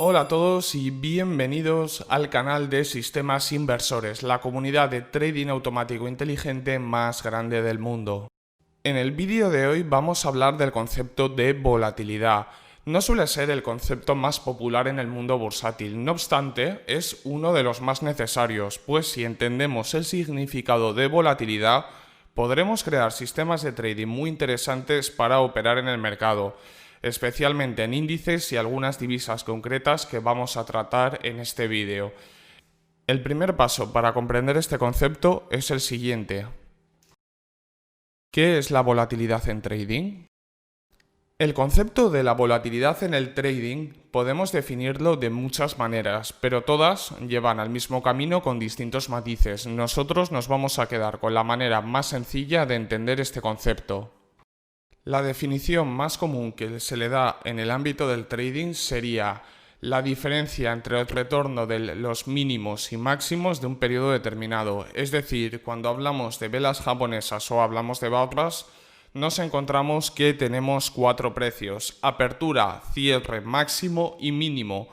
Hola a todos y bienvenidos al canal de Sistemas Inversores, la comunidad de trading automático inteligente más grande del mundo. En el vídeo de hoy vamos a hablar del concepto de volatilidad. No suele ser el concepto más popular en el mundo bursátil, no obstante, es uno de los más necesarios, pues si entendemos el significado de volatilidad, podremos crear sistemas de trading muy interesantes para operar en el mercado, especialmente en índices y algunas divisas concretas que vamos a tratar en este vídeo. El primer paso para comprender este concepto es el siguiente. ¿Qué es la volatilidad en trading? El concepto de la volatilidad en el trading podemos definirlo de muchas maneras, pero todas llevan al mismo camino con distintos matices. Nosotros nos vamos a quedar con la manera más sencilla de entender este concepto. La definición más común que se le da en el ámbito del trading sería la diferencia entre el retorno de los mínimos y máximos de un periodo determinado. Es decir, cuando hablamos de velas japonesas o hablamos de barras, nos encontramos que tenemos 4 precios: apertura, cierre, máximo y mínimo.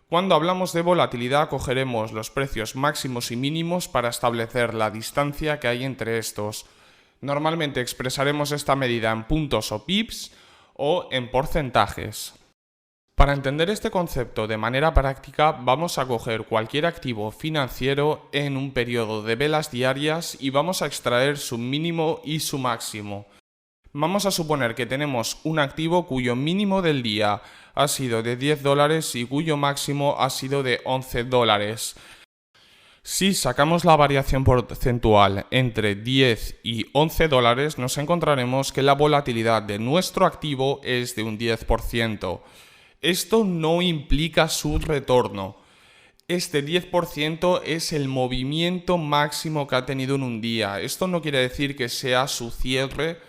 Cuando hablamos de volatilidad, cogeremos los precios máximos y mínimos para establecer la distancia que hay entre estos. Normalmente expresaremos esta medida en puntos o pips o en porcentajes. Para entender este concepto de manera práctica, vamos a coger cualquier activo financiero en un periodo de velas diarias y vamos a extraer su mínimo y su máximo. Vamos a suponer que tenemos un activo cuyo mínimo del día ha sido de $10 y cuyo máximo ha sido de $11. Si sacamos la variación porcentual entre 10 y $11, nos encontraremos que la volatilidad de nuestro activo es de un 10%. Esto no implica su retorno. Este 10% es el movimiento máximo que ha tenido en un día. Esto no quiere decir que sea su cierre,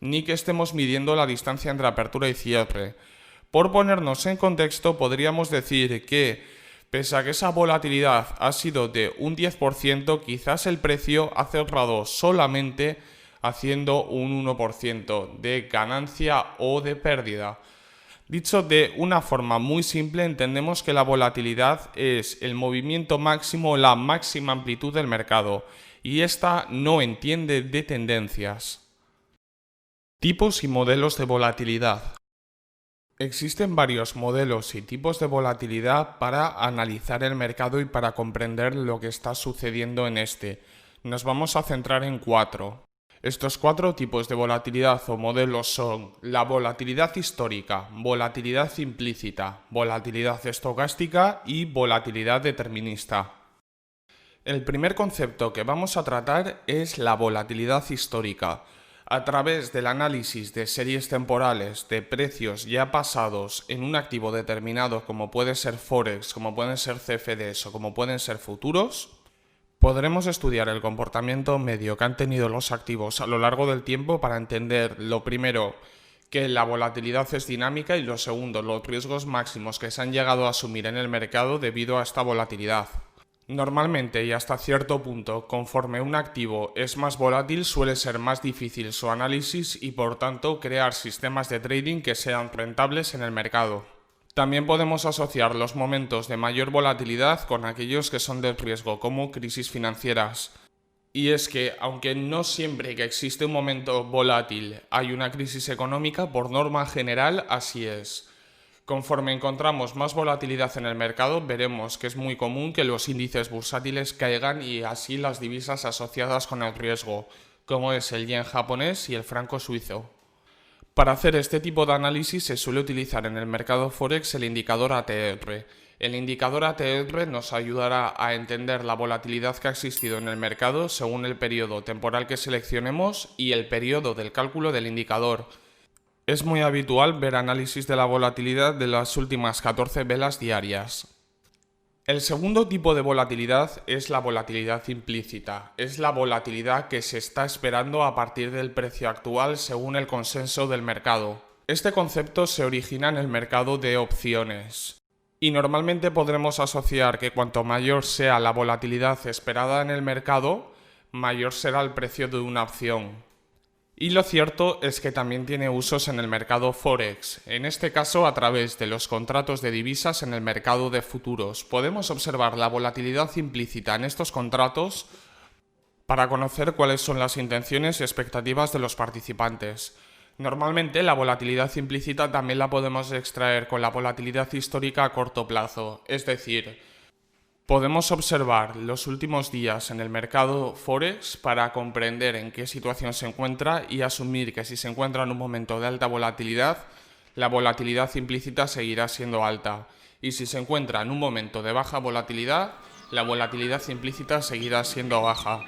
ni que estemos midiendo la distancia entre apertura y cierre. Por ponernos en contexto, podríamos decir que, pese a que esa volatilidad ha sido de un 10%, quizás el precio ha cerrado solamente haciendo un 1% de ganancia o de pérdida. Dicho de una forma muy simple, entendemos que la volatilidad es el movimiento máximo o la máxima amplitud del mercado, y esta no entiende de tendencias. Tipos y modelos de volatilidad. Existen varios modelos y tipos de volatilidad para analizar el mercado y para comprender lo que está sucediendo en este. Nos vamos a centrar en 4. Estos 4 tipos de volatilidad o modelos son la volatilidad histórica, volatilidad implícita, volatilidad estocástica y volatilidad determinista. El primer concepto que vamos a tratar es la volatilidad histórica. A través del análisis de series temporales de precios ya pasados en un activo determinado, como puede ser Forex, como pueden ser CFDs o como pueden ser futuros, podremos estudiar el comportamiento medio que han tenido los activos a lo largo del tiempo para entender, lo primero, que la volatilidad es dinámica, y lo segundo, los riesgos máximos que se han llegado a asumir en el mercado debido a esta volatilidad. Normalmente y hasta cierto punto, conforme un activo es más volátil, suele ser más difícil su análisis y por tanto crear sistemas de trading que sean rentables en el mercado. También podemos asociar los momentos de mayor volatilidad con aquellos que son de riesgo, como crisis financieras. Y es que, aunque no siempre que existe un momento volátil hay una crisis económica, por norma general así es. Conforme encontramos más volatilidad en el mercado, veremos que es muy común que los índices bursátiles caigan y así las divisas asociadas con el riesgo, como es el yen japonés y el franco suizo. Para hacer este tipo de análisis se suele utilizar en el mercado Forex el indicador ATR. El indicador ATR nos ayudará a entender la volatilidad que ha existido en el mercado según el periodo temporal que seleccionemos y el periodo del cálculo del indicador. Es muy habitual ver análisis de la volatilidad de las últimas 14 velas diarias. El segundo tipo de volatilidad es la volatilidad implícita. Es la volatilidad que se está esperando a partir del precio actual según el consenso del mercado. Este concepto se origina en el mercado de opciones. Y normalmente podremos asociar que cuanto mayor sea la volatilidad esperada en el mercado, mayor será el precio de una opción. Y lo cierto es que también tiene usos en el mercado Forex, en este caso a través de los contratos de divisas en el mercado de futuros. Podemos observar la volatilidad implícita en estos contratos para conocer cuáles son las intenciones y expectativas de los participantes. Normalmente la volatilidad implícita también la podemos extraer con la volatilidad histórica a corto plazo, es decir, podemos observar los últimos días en el mercado Forex para comprender en qué situación se encuentra y asumir que si se encuentra en un momento de alta volatilidad, la volatilidad implícita seguirá siendo alta. Y si se encuentra en un momento de baja volatilidad, la volatilidad implícita seguirá siendo baja,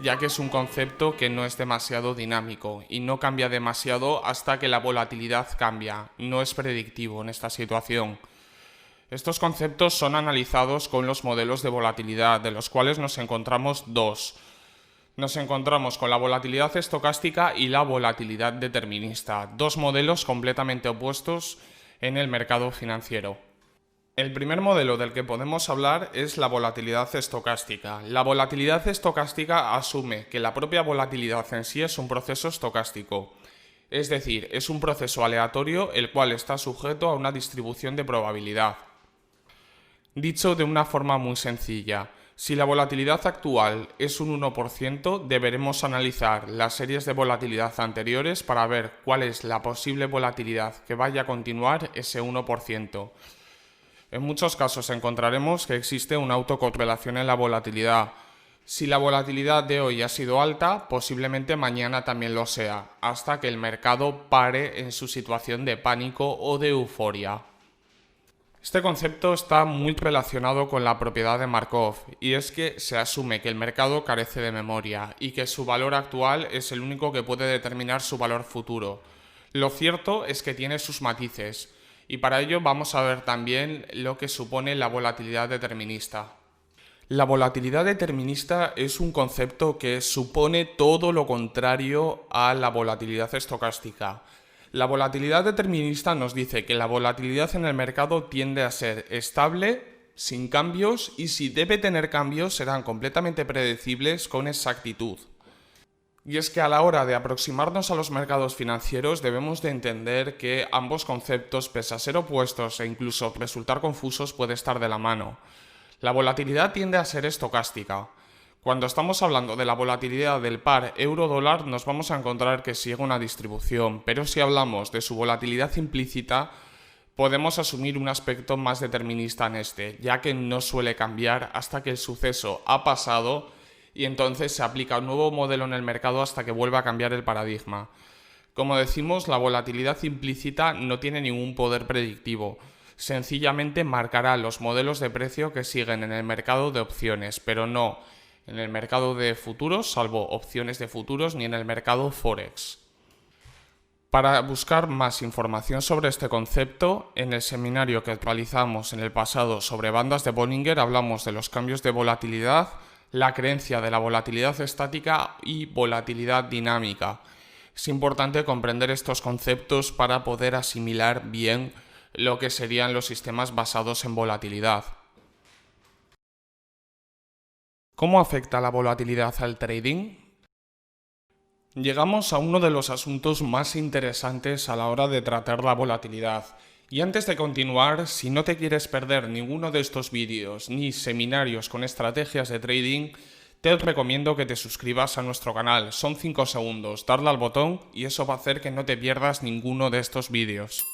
ya que es un concepto que no es demasiado dinámico y no cambia demasiado hasta que la volatilidad cambia. No es predictivo en esta situación. Estos conceptos son analizados con los modelos de volatilidad, de los cuales nos encontramos dos. Nos encontramos con la volatilidad estocástica y la volatilidad determinista, dos modelos completamente opuestos en el mercado financiero. El primer modelo del que podemos hablar es la volatilidad estocástica. La volatilidad estocástica asume que la propia volatilidad en sí es un proceso estocástico. Es decir, es un proceso aleatorio el cual está sujeto a una distribución de probabilidad. Dicho de una forma muy sencilla, si la volatilidad actual es un 1%, deberemos analizar las series de volatilidad anteriores para ver cuál es la posible volatilidad que vaya a continuar ese 1%. En muchos casos encontraremos que existe una autocorrelación en la volatilidad. Si la volatilidad de hoy ha sido alta, posiblemente mañana también lo sea, hasta que el mercado pare en su situación de pánico o de euforia. Este concepto está muy relacionado con la propiedad de Markov, y es que se asume que el mercado carece de memoria y que su valor actual es el único que puede determinar su valor futuro. Lo cierto es que tiene sus matices, y para ello vamos a ver también lo que supone la volatilidad determinista. La volatilidad determinista es un concepto que supone todo lo contrario a la volatilidad estocástica. La volatilidad determinista nos dice que la volatilidad en el mercado tiende a ser estable, sin cambios, y si debe tener cambios serán completamente predecibles con exactitud. Y es que a la hora de aproximarnos a los mercados financieros debemos de entender que ambos conceptos, pese a ser opuestos e incluso resultar confusos, puede estar de la mano. La volatilidad tiende a ser estocástica. Cuando estamos hablando de la volatilidad del par euro-dólar nos vamos a encontrar que sigue una distribución, pero si hablamos de su volatilidad implícita podemos asumir un aspecto más determinista en este, ya que no suele cambiar hasta que el suceso ha pasado y entonces se aplica un nuevo modelo en el mercado hasta que vuelva a cambiar el paradigma. Como decimos, la volatilidad implícita no tiene ningún poder predictivo. Sencillamente marcará los modelos de precio que siguen en el mercado de opciones, pero no en el mercado de futuros, salvo opciones de futuros, ni en el mercado Forex. Para buscar más información sobre este concepto, en el seminario que realizamos en el pasado sobre bandas de Bollinger hablamos de los cambios de volatilidad, la creencia de la volatilidad estática y volatilidad dinámica. Es importante comprender estos conceptos para poder asimilar bien lo que serían los sistemas basados en volatilidad. ¿Cómo afecta la volatilidad al trading? Llegamos a uno de los asuntos más interesantes a la hora de tratar la volatilidad. Y antes de continuar, si no te quieres perder ninguno de estos vídeos ni seminarios con estrategias de trading, te recomiendo que te suscribas a nuestro canal. Son 5 segundos, darle al botón y eso va a hacer que no te pierdas ninguno de estos vídeos.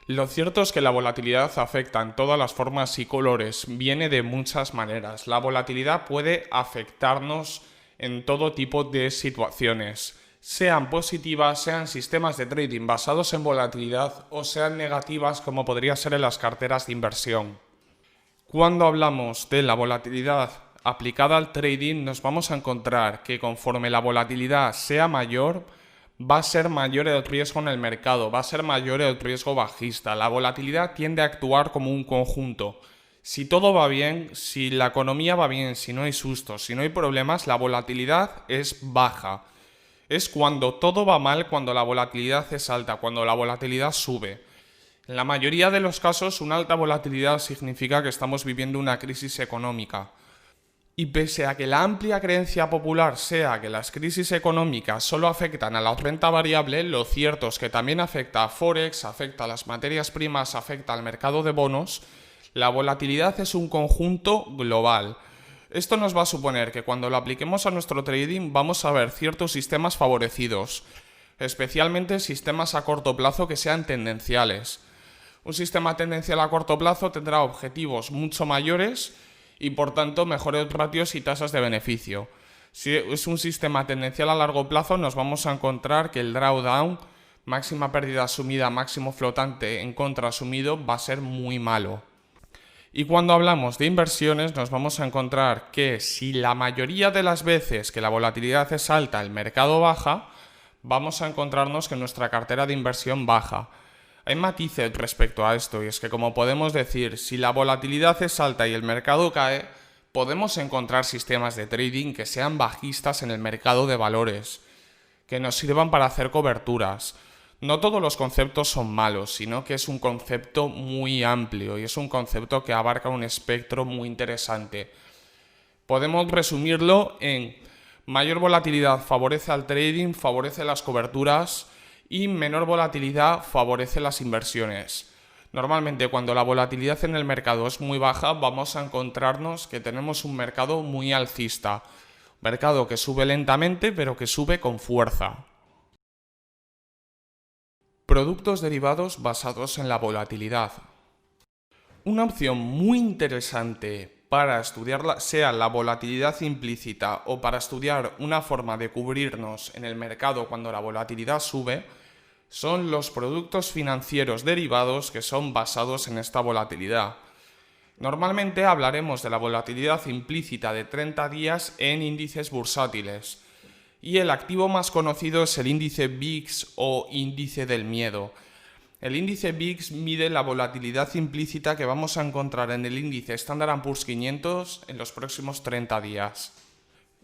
Lo cierto es que la volatilidad afecta en todas las formas y colores, viene de muchas maneras. La volatilidad puede afectarnos en todo tipo de situaciones, sean positivas, sean sistemas de trading basados en volatilidad o sean negativas como podría ser en las carteras de inversión. Cuando hablamos de la volatilidad aplicada al trading nos vamos a encontrar que conforme la volatilidad sea mayor, va a ser mayor el riesgo en el mercado, va a ser mayor el riesgo bajista. La volatilidad tiende a actuar como un conjunto. Si todo va bien, si la economía va bien, si no hay sustos, si no hay problemas, la volatilidad es baja. Es cuando todo va mal, cuando la volatilidad es alta, cuando la volatilidad sube. En la mayoría de los casos, una alta volatilidad significa que estamos viviendo una crisis económica. Y pese a que la amplia creencia popular sea que las crisis económicas solo afectan a la renta variable, lo cierto es que también afecta a Forex, afecta a las materias primas, afecta al mercado de bonos. La volatilidad es un conjunto global. Esto nos va a suponer que cuando lo apliquemos a nuestro trading vamos a ver ciertos sistemas favorecidos, especialmente sistemas a corto plazo que sean tendenciales. Un sistema tendencial a corto plazo tendrá objetivos mucho mayores y por tanto mejores ratios y tasas de beneficio. Si es un sistema tendencial a largo plazo, nos vamos a encontrar que el drawdown, máxima pérdida asumida, máximo flotante en contra asumido, va a ser muy malo. Y cuando hablamos de inversiones, nos vamos a encontrar que si la mayoría de las veces que la volatilidad es alta, el mercado baja, vamos a encontrarnos que nuestra cartera de inversión baja. Hay matices respecto a esto, y es que como podemos decir, si la volatilidad es alta y el mercado cae, podemos encontrar sistemas de trading que sean bajistas en el mercado de valores, que nos sirvan para hacer coberturas. No todos los conceptos son malos, sino que es un concepto muy amplio y es un concepto que abarca un espectro muy interesante. Podemos resumirlo en mayor volatilidad favorece al trading, favorece las coberturas, y menor volatilidad favorece las inversiones. Normalmente cuando la volatilidad en el mercado es muy baja vamos a encontrarnos que tenemos un mercado muy alcista, mercado que sube lentamente pero que sube con fuerza. Productos derivados basados en la volatilidad. Una opción muy interesante para estudiar sea la volatilidad implícita o para estudiar una forma de cubrirnos en el mercado cuando la volatilidad sube, son los productos financieros derivados que son basados en esta volatilidad. Normalmente hablaremos de la volatilidad implícita de 30 días en índices bursátiles, y el activo más conocido es el índice VIX o índice del miedo. El índice VIX mide la volatilidad implícita que vamos a encontrar en el índice Standard & Poor's 500 en los próximos 30 días.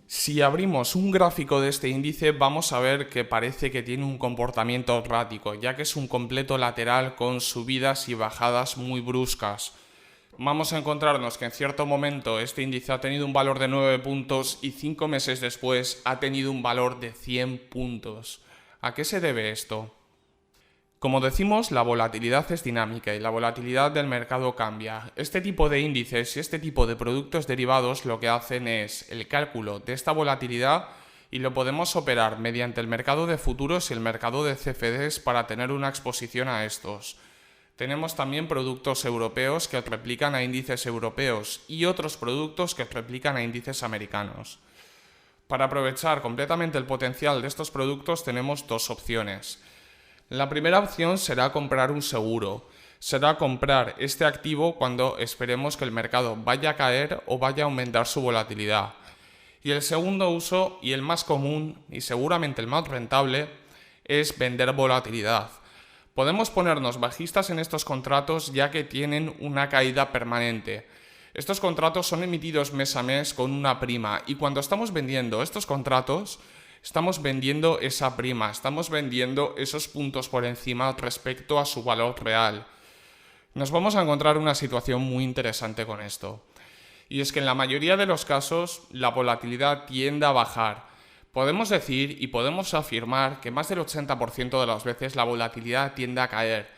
Si abrimos un gráfico de este índice vamos a ver que parece que tiene un comportamiento errático, ya que es un completo lateral con subidas y bajadas muy bruscas. Vamos a encontrarnos que en cierto momento este índice ha tenido un valor de 9 puntos y 5 meses después ha tenido un valor de 100 puntos. ¿A qué se debe esto? Como decimos, la volatilidad es dinámica y la volatilidad del mercado cambia. Este tipo de índices y este tipo de productos derivados lo que hacen es el cálculo de esta volatilidad y lo podemos operar mediante el mercado de futuros y el mercado de CFDs para tener una exposición a estos. Tenemos también productos europeos que replican a índices europeos y otros productos que replican a índices americanos. Para aprovechar completamente el potencial de estos productos tenemos dos opciones. La primera opción será comprar un seguro. Será comprar este activo cuando esperemos que el mercado vaya a caer o vaya a aumentar su volatilidad. Y el segundo uso, y el más común y seguramente el más rentable, es vender volatilidad. Podemos ponernos bajistas en estos contratos ya que tienen una caída permanente. Estos contratos son emitidos mes a mes con una prima y cuando estamos vendiendo estos contratos, estamos vendiendo esa prima, estamos vendiendo esos puntos por encima respecto a su valor real. Nos vamos a encontrar una situación muy interesante con esto. Y es que en la mayoría de los casos la volatilidad tiende a bajar. Podemos decir y podemos afirmar que más del 80% de las veces la volatilidad tiende a caer.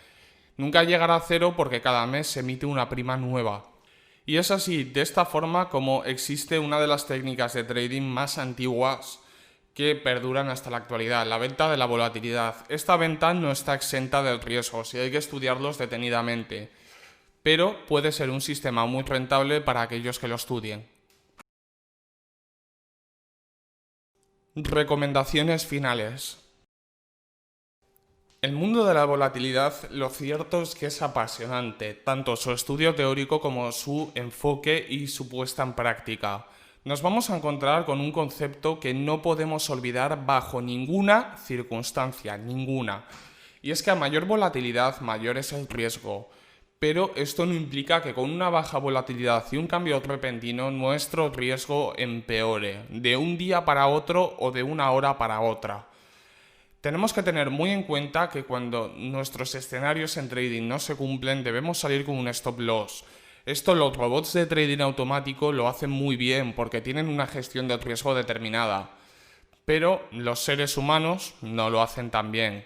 Nunca llegará a cero porque cada mes se emite una prima nueva. Y es así, de esta forma, como existe una de las técnicas de trading más antiguas que perduran hasta la actualidad, la venta de la volatilidad. Esta venta no está exenta de riesgos y hay que estudiarlos detenidamente, pero puede ser un sistema muy rentable para aquellos que lo estudien. Recomendaciones finales. El mundo de la volatilidad, lo cierto es que es apasionante, tanto su estudio teórico como su enfoque y su puesta en práctica. Nos vamos a encontrar con un concepto que no podemos olvidar bajo ninguna circunstancia, ninguna. Y es que a mayor volatilidad, mayor es el riesgo. Pero esto no implica que con una baja volatilidad y un cambio repentino nuestro riesgo empeore, de un día para otro o de una hora para otra. Tenemos que tener muy en cuenta que cuando nuestros escenarios en trading no se cumplen debemos salir con un stop loss. Esto los robots de trading automático lo hacen muy bien porque tienen una gestión de riesgo determinada, pero los seres humanos no lo hacen tan bien.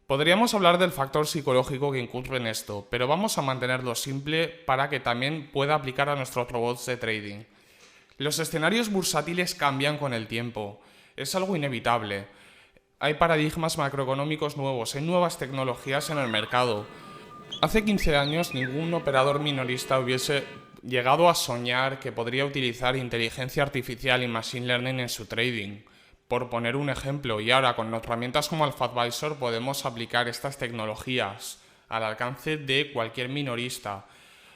Podríamos hablar del factor psicológico que incurre en esto, pero vamos a mantenerlo simple para que también pueda aplicar a nuestros robots de trading. Los escenarios bursátiles cambian con el tiempo, es algo inevitable. Hay paradigmas macroeconómicos nuevos, hay nuevas tecnologías en el mercado. Hace 15 años ningún operador minorista hubiese llegado a soñar que podría utilizar inteligencia artificial y machine learning en su trading, por poner un ejemplo, y ahora con herramientas como Alpha Advisor podemos aplicar estas tecnologías al alcance de cualquier minorista.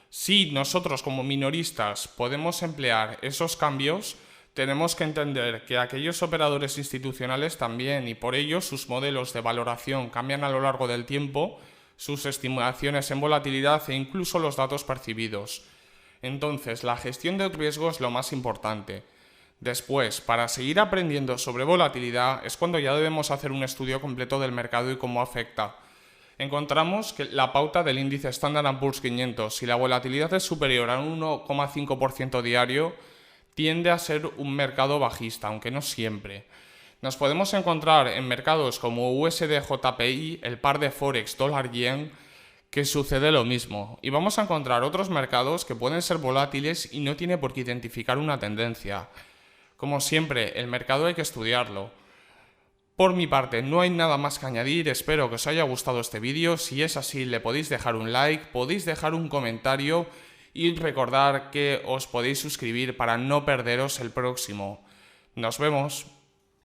Si nosotros como minoristas podemos emplear esos cambios, tenemos que entender que aquellos operadores institucionales también, y por ello sus modelos de valoración cambian a lo largo del tiempo, sus estimaciones en volatilidad e incluso los datos percibidos. Entonces, la gestión de riesgo es lo más importante. Después, para seguir aprendiendo sobre volatilidad es cuando ya debemos hacer un estudio completo del mercado y cómo afecta. Encontramos que la pauta del índice Standard & Poor's 500, si la volatilidad es superior a un 1,5% diario, tiende a ser un mercado bajista, aunque no siempre. Nos podemos encontrar en mercados como USD-JPY, el par de Forex dólar-yen, que sucede lo mismo. Y vamos a encontrar otros mercados que pueden ser volátiles y no tiene por qué identificar una tendencia. Como siempre, el mercado hay que estudiarlo. Por mi parte, no hay nada más que añadir, espero que os haya gustado este vídeo. Si es así, le podéis dejar un like, podéis dejar un comentario y recordar que os podéis suscribir para no perderos el próximo. Nos vemos.